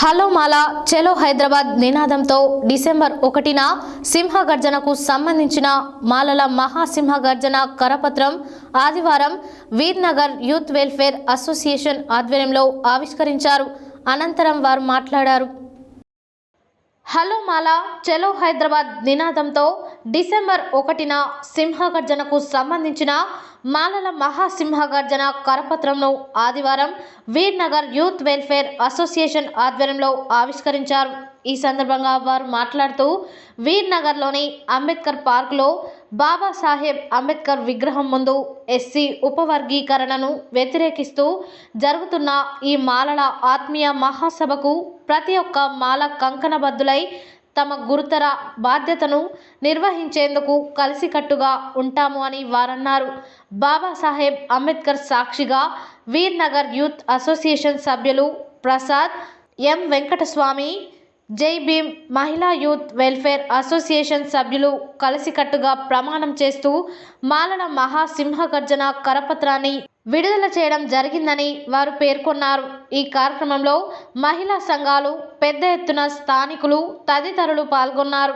Hello మాలా చలో హైదరాబాద్ నినాదంతో December 1న సింహగర్జనకు సంబంధించిన మాలల మహాసింహగర్జన కరపత్రం ఆదివారం వీర్నగర్ యూత్ వెల్ఫేర్ అసోసియేషన్ ఆధ్వర్యంలో ఆవిష్కరించారు. అనంతరం వారు మాట్లాడారు. హలో మాలా చలో హైదరాబాద్ నినాదంతో డిసెంబర్ 1న సింహగర్జనకు సంబంధించిన మాలల మహాసింహగర్జన కరపత్రంను ఆదివారం వీర్నగర్ యూత్ వెల్ఫేర్ అసోసియేషన్ ఆధ్వర్యంలో ఆవిష్కరించారు. ఈ సందర్భంగా వారు మాట్లాడుతూ వీర్నగర్లోని అంబేద్కర్ పార్కులో బాబాసాహెబ్ అంబేద్కర్ విగ్రహం ముందు ఎస్సీ ఉపవర్గీకరణను వ్యతిరేకిస్తూ జరుగుతున్న ఈ మాలల ఆత్మీయ మహాసభకు ప్రతి ఒక్క మాల కంకణబద్దులై తమ గురుతర బాధ్యతను నిర్వహించేందుకు కలిసికట్టుగా ఉంటాము అని వారన్నారు. బాబాసాహెబ్ అంబేద్కర్ సాక్షిగా వీర్నగర్ యూత్ అసోసియేషన్ సభ్యులు ప్రసాద్, ఎం వెంకటస్వామి, జై భీమ్ మహిళా యూత్ వెల్ఫేర్ అసోసియేషన్ సభ్యులు కలిసికట్టుగా ప్రమాణం చేస్తూ మాలల మహాసింహగర్జన కరపత్రాన్ని విడుదల చేయడం జరిగిందని వారు పేర్కొన్నారు. ఈ కార్యక్రమంలో మహిళా సంఘాలు, పెద్ద ఎత్తున స్థానికులు తదితరులు పాల్గొన్నారు.